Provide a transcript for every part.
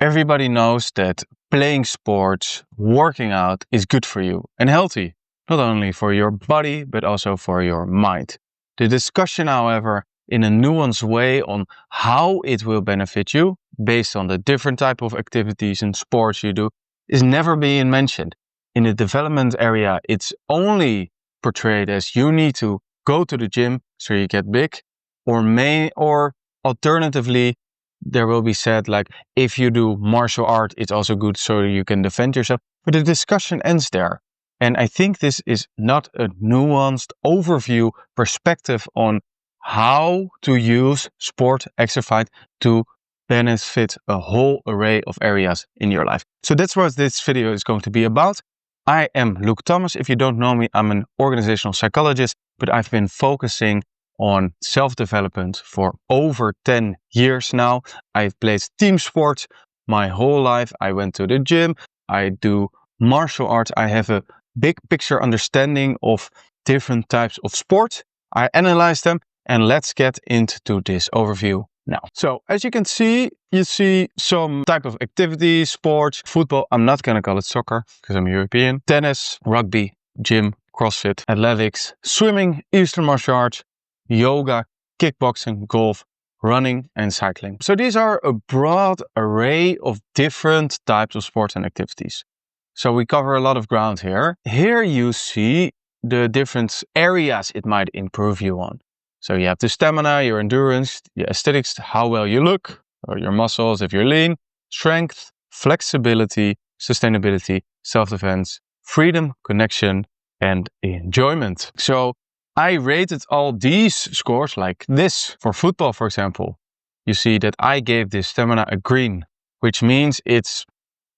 Everybody knows that playing sports, working out is good for you and healthy, not only for your body, but also for your mind. The discussion, however, in a nuanced way on how it will benefit you based on the different type of activities and sports you do is never being mentioned. In the development area, it's only portrayed as you need to go to the gym so you get big, or alternatively, there will be said like, if you do martial art, it's also good so you can defend yourself. But the discussion ends there. And I think this is not a nuanced overview perspective on how to use sport exercise to benefit a whole array of areas in your life. So that's what this video is going to be about. I am Luke Thomas. If you don't know me, I'm an organizational psychologist, but I've been focusing on self-development for over 10 years now. I've played team sports my whole life. I went to the gym. I do martial arts. I have a big picture understanding of different types of sports. I analyze them, and let's get into this overview now. So as you can see, you see some type of activities, sports, football. I'm not going to call it soccer because I'm European. Tennis, rugby, gym, CrossFit, athletics, swimming, Eastern martial arts, yoga, kickboxing, golf, running, and cycling. So these are a broad array of different types of sports and activities. So we cover a lot of ground here. Here you see the different areas it might improve you on. So you have the stamina, your endurance, your aesthetics, how well you look, or your muscles if you're lean, strength, flexibility, sustainability, self-defense, freedom, connection, and enjoyment. So I rated all these scores like this. For football, for example, you see that I gave this stamina a green, which means it's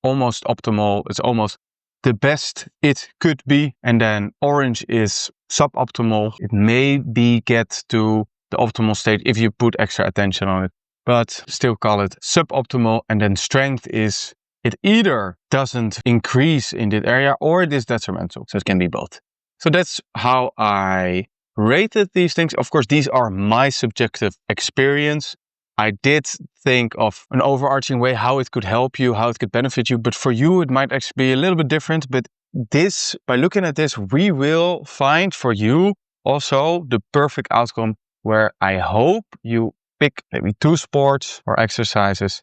almost optimal. It's almost the best it could be. And then orange is suboptimal. It maybe get to the optimal state if you put extra attention on it, but still call it suboptimal. And then strength is, it either doesn't increase in that area or it is detrimental. So it can be both. So that's how I rated these things. Of course, these are my subjective experience. I did think of an overarching way how it could help you, how it could benefit you. But for you, it might actually be a little bit different. But this, by looking at this, we will find for you also the perfect outcome where I hope you pick maybe 2 sports or exercises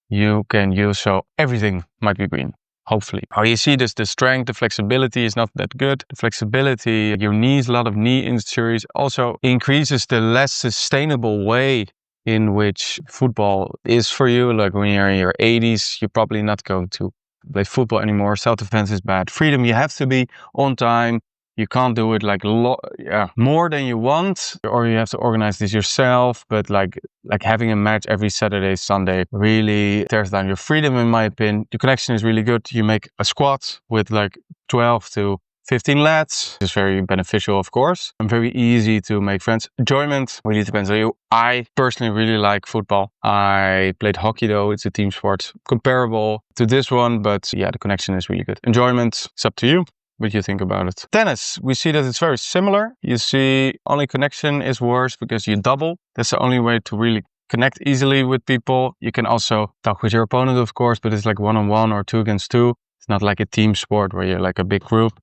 you can use. So everything might be green. Hopefully. How you see this, the strength, the flexibility is not that good. The flexibility, your knees, a lot of knee injuries, also increases the less sustainable way in which football is for you. Like when you're in your 80s, you're probably not going to play football anymore. Self-defense is bad. Freedom, you have to be on time. You can't do it like more than you want, or you have to organize this yourself. But like having a match every Saturday, Sunday really tears down your freedom, in my opinion. The connection is really good. You make a squad with like 12 to 15 lads. It's very beneficial, of course, and very easy to make friends. Enjoyment really depends on you. I personally really like football. I played hockey though. It's a team sport comparable to this one, but yeah, the connection is really good. Enjoyment, it's up to you what you think about it. Tennis, we see that it's very similar. You see only connection is worse because you double. That's the only way to really connect easily with people. You can also talk with your opponent, of course, but it's like 1-on-1 or 2 against 2. It's not like a team sport where you're like a big group.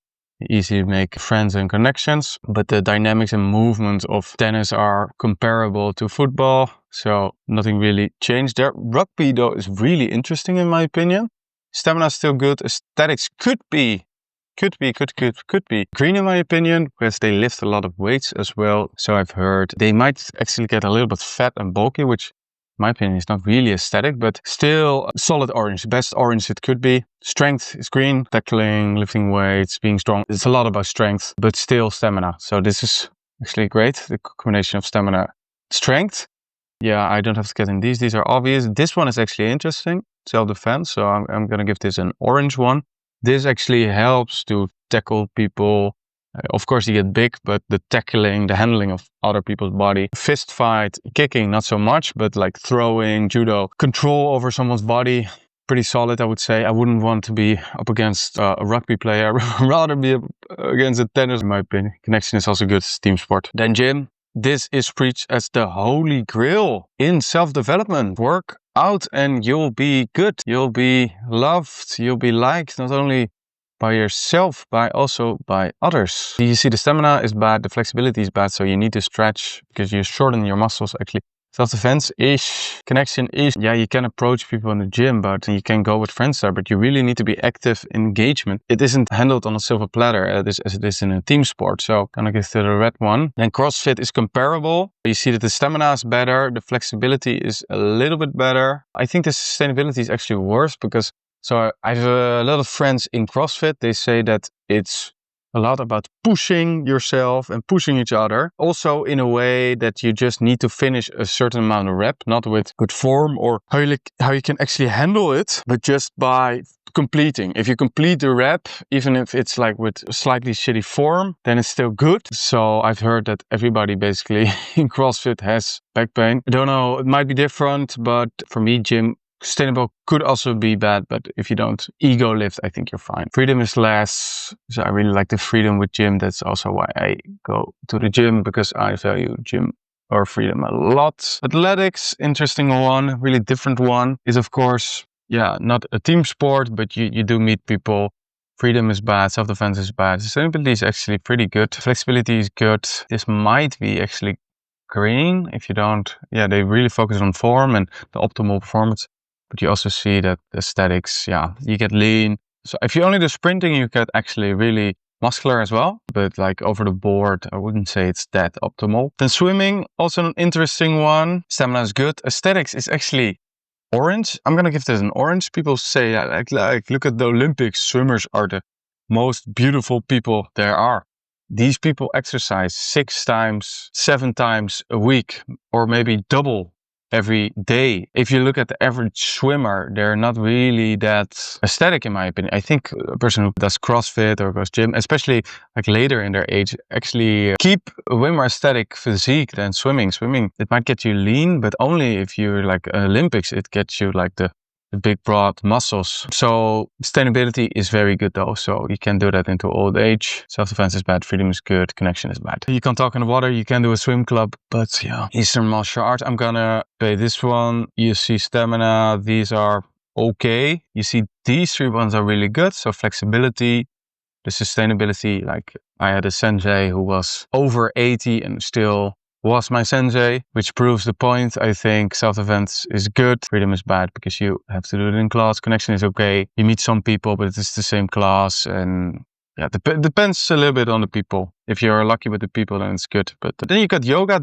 Easy to make friends and connections, but the dynamics and movements of tennis are comparable to football. So nothing really changed there. Rugby though is really interesting in my opinion. Stamina is still good. Aesthetics could be green in my opinion, because they lift a lot of weights as well. So I've heard they might actually get a little bit fat and bulky, which in my opinion is not really aesthetic, but still solid orange, best orange it could be. Strength is green, tackling, lifting weights, being strong. It's a lot about strength, but still stamina. So this is actually great, the combination of stamina, strength. Yeah, I don't have to get in these. These are obvious. This one is actually interesting, self-defense. So I'm going to give this an orange one. This actually helps to tackle people. Of course, you get big, but the tackling, the handling of other people's body, fist fight, kicking, not so much, but like throwing, judo, control over someone's body, pretty solid, I would say. I wouldn't want to be up against a rugby player. I'd rather be up against a tennis, in my opinion. Connection is also good, team sport. Then gym. this is preached as the holy grail in self-development. Work out and you'll be good. You'll be loved. You'll be liked, not only by yourself, but also by others. You see, the stamina is bad, the flexibility is bad, so you need to stretch because you shorten your muscles actually. Self-defense-ish, connection-ish. Yeah, you can approach people in the gym, but you can go with friends there, but you really need to be active in engagement. It isn't handled on a silver platter as it is in a team sport. So I'm gonna give to the red one. Then CrossFit is comparable. You see that the stamina is better, the flexibility is a little bit better. I think the sustainability is actually worse because I have a lot of friends in CrossFit. They say that it's a lot about pushing yourself and pushing each other. Also in a way that you just need to finish a certain amount of rep, not with good form or how you can actually handle it, but just by completing. If you complete the rep, even if it's like with slightly shitty form, then it's still good. So I've heard that everybody basically in CrossFit has back pain. I don't know, it might be different, but for me, gym sustainable could also be bad, but if you don't ego lift, I think you're fine. Freedom is less, so I really like the freedom with gym. That's also why I go to the gym, because I value gym or freedom a lot. Athletics, interesting one, really different one, is of course, yeah, not a team sport, but you do meet people. Freedom is bad, self-defense is bad. Sustainability is actually pretty good. Flexibility is good. This might be actually green if you don't, yeah, they really focus on form and the optimal performance. But you also see that the aesthetics, yeah, you get lean. So if you only do sprinting, you get actually really muscular as well. But like over the board, I wouldn't say it's that optimal. Then swimming, also an interesting one. Stamina is good. Aesthetics is actually orange. I'm going to give this an orange. People say, yeah, like look at the Olympics. Swimmers are the most beautiful people there are. These people exercise 6 times, 7 times a week, or maybe double every day. If you look at the average swimmer, they're not really that aesthetic in my opinion. I think a person who does CrossFit or goes gym, especially like later in their age, actually keep a way more aesthetic physique than swimming. Swimming, it might get you lean, but only if you're like Olympics, it gets you like the big broad muscles. So sustainability is very good though. So you can do that into old age. Self-defense is bad. Freedom is good. Connection is bad. You can talk in the water. You can do a swim club, but yeah, Eastern martial arts. I'm gonna play this one. You see stamina. These are okay. You see these 3 ones are really good. So flexibility, the sustainability, like I had a sensei who was over 80 and still was my sensei, which proves the point. I think self-defense is good. Freedom is bad because you have to do it in class. Connection is okay. You meet some people, but it's the same class. And yeah, depends a little bit on the people. If you're lucky with the people, then it's good. But then you got yoga,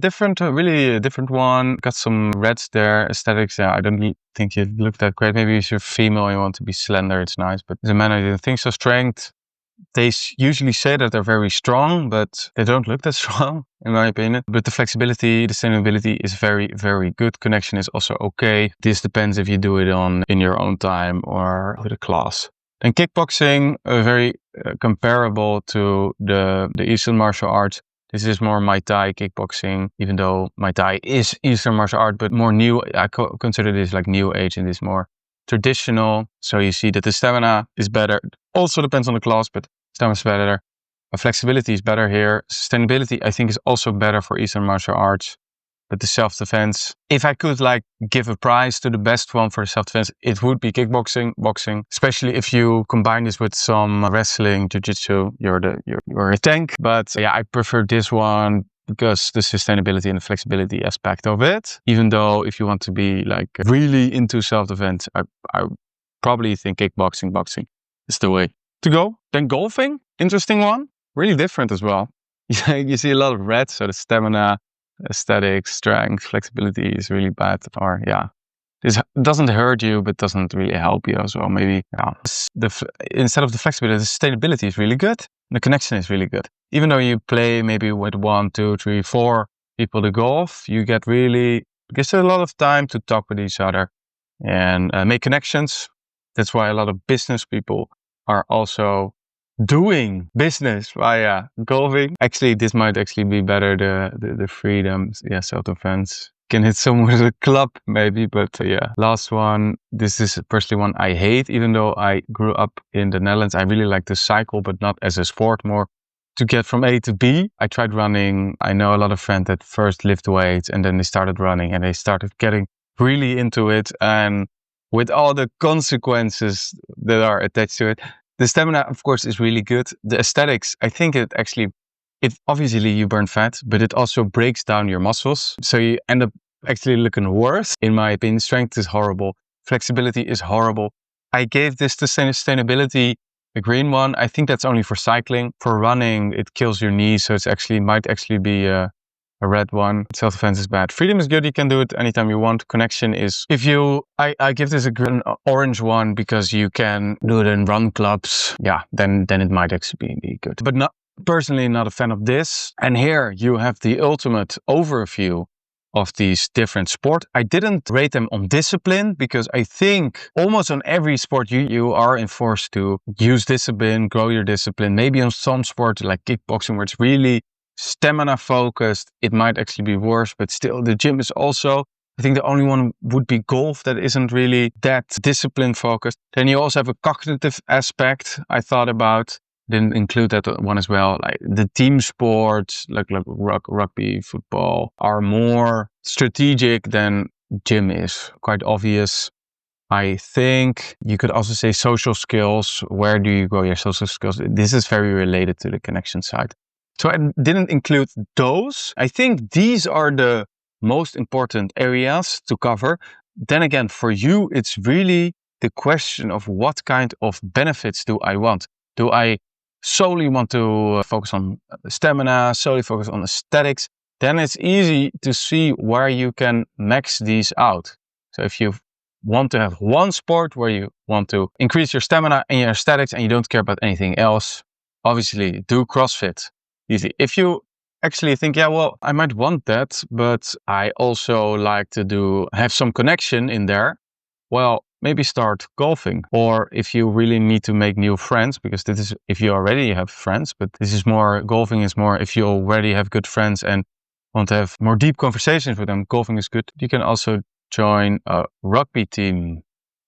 really a different one. Got some reds there, aesthetics. Yeah, I don't think you look that great. Maybe if you're female and you want to be slender, it's nice. But as a man, I didn't think so. Strength. They usually say that they're very strong, but they don't look that strong, in my opinion. But the flexibility, the sustainability is very, very good. Connection is also okay. This depends if you do it in your own time or with a class. And kickboxing, very comparable to the Eastern martial arts. This is more Muay Thai kickboxing, even though Muay Thai is Eastern martial art, but more new. I consider this like new age and this more traditional. So you see that the stamina is better. Also depends on the class, but stamina is better. Flexibility is better here. Sustainability, I think, is also better for Eastern martial arts. But the self-defense, if I could like give a prize to the best one for self-defense, it would be kickboxing, boxing. Especially if you combine this with some wrestling, jiu-jitsu, you're a tank. But yeah, I prefer this one because the sustainability and the flexibility aspect of it. Even though if you want to be like really into self-defense, I probably think kickboxing, boxing is the way to go. Then golfing, interesting one, really different as well. You see a lot of red, so the stamina, aesthetics, strength, flexibility is really bad. Or yeah, this doesn't hurt you, but doesn't really help you as well. Maybe yeah. Instead of the flexibility, the sustainability is really good. The connection is really good. Even though you play maybe with 1, 2, 3, 4 people to golf, you get really, gives you a lot of time to talk with each other and make connections. That's why a lot of business people are also doing business via golfing. Actually, this might actually be better, the freedom, yeah, self-defense. Can hit someone with a club maybe, but yeah. Last one, this is personally one I hate, even though I grew up in the Netherlands. I really like to cycle, but not as a sport, more to get from A to B. I tried running. I know a lot of friends that first lift weights and then they started running and they started getting really into it. And with all the consequences that are attached to it, the stamina, of course, is really good. The aesthetics, I think it obviously you burn fat, but it also breaks down your muscles. So you end up actually looking worse. In my opinion, strength is horrible. Flexibility is horrible. I gave this to sustainability the green one. I think that's only for cycling. For running, it kills your knees. So might actually be a red one. Self-defense is bad. Freedom is good. You can do it anytime you want. Connection is, I give this an orange one because you can do it in run clubs. Yeah, then it might actually be good. But personally not a fan of this. And here you have the ultimate overview of these different sports. I didn't rate them on discipline because I think almost on every sport you are enforced to use discipline, grow your discipline. Maybe on some sports like kickboxing where it's really stamina focused, it might actually be worse, but still the gym is also, I think the only one would be golf that isn't really that discipline focused. Then you also have a cognitive aspect I thought about. Didn't include that one as well. Like the team sports, like rugby, football, are more strategic than gym is. Quite obvious. I think you could also say social skills. Where do you grow your social skills? This is very related to the connection side. So I didn't include those. I think these are the most important areas to cover. Then again, for you, it's really the question of what kind of benefits do I want? Do I solely want to focus on stamina, solely focus on aesthetics? Then it's easy to see where you can max these out. So if you want to have one sport where you want to increase your stamina and your aesthetics and you don't care about anything else, obviously do CrossFit. Easy. If you actually think, yeah, well, I might want that, but I also like to have some connection in there. Well, maybe start golfing. Or if you really need to make new friends, because this is if you already have friends, but golfing is more if you already have good friends and want to have more deep conversations with them, golfing is good. You can also join a rugby team.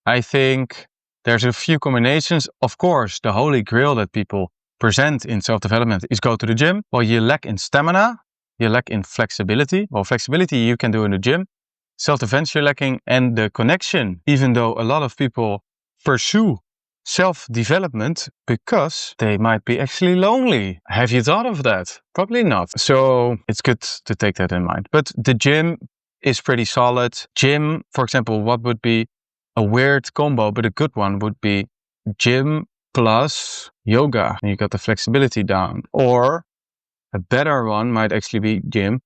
I think there's a few combinations. Of course, the holy grail that people present in self-development is go to the gym. Well, you lack in stamina, you lack in flexibility. Well, flexibility you can do in the gym. Self-defense you're lacking, and the connection, even though a lot of people pursue self-development because they might be actually lonely. Have you thought of that? Probably not. So it's good to take that in mind. But the gym is pretty solid. Gym, for example, what would be a weird combo, but a good one would be gym plus yoga. And you got the flexibility down. Or a better one might actually be gym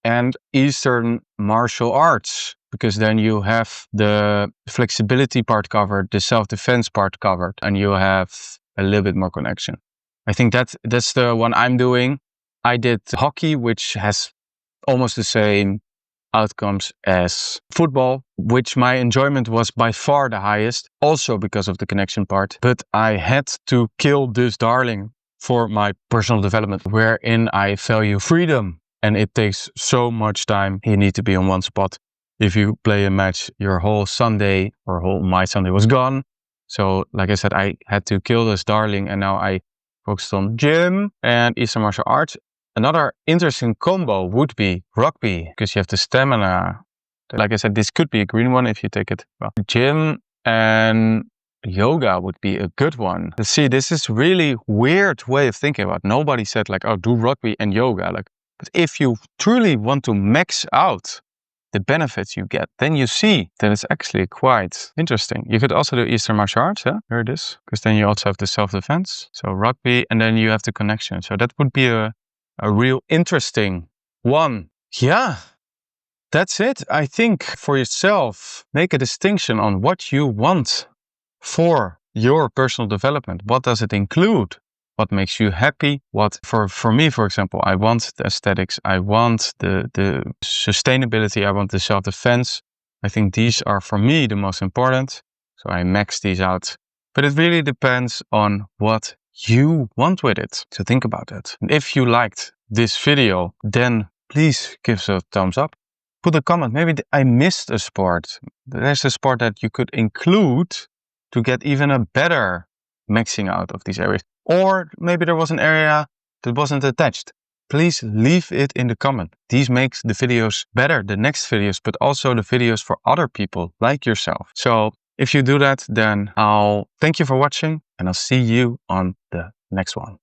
and Eastern martial arts, because then you have the flexibility part covered, the self-defense part covered, and you have a little bit more connection. I think that's the one I'm doing. I did hockey, which has almost the same outcomes as football, which my enjoyment was by far the highest, also because of the connection part. But I had to kill this darling for my personal development, wherein I value freedom. And it takes so much time. You need to be on one spot. If you play a match, your whole Sunday my Sunday was gone. So like I said, I had to kill this darling, and now I focused on gym and Eastern martial arts. Another interesting combo would be rugby, because you have the stamina. Like I said, this could be a green one if you take it well. Gym and yoga would be a good one. See, this is really weird way of thinking about it. Nobody said like, oh, do rugby and yoga. But if you truly want to max out the benefits you get, then you see that it's actually quite interesting. You could also do Eastern martial arts, yeah? Here it is. Because then you also have the self-defense. So rugby, and then you have the connection. So that would be a real interesting one. Yeah, that's it. I think for yourself, make a distinction on what you want for your personal development. What does it include? What makes you happy? What for me, for example, I want the aesthetics, I want the sustainability, I want the self-defense. I think these are for me the most important. So I max these out. But it really depends on what you want with it. So think about it. And if you liked this video, then please give us a thumbs up. Put a comment. Maybe I missed a sport. There's a sport that you could include to get even a better maxing out of these areas. Or maybe there was an area that wasn't attached. Please leave it in the comment. These makes the videos better, the next videos, but also the videos for other people like yourself. So if you do that, then I'll thank you for watching and I'll see you on the next one.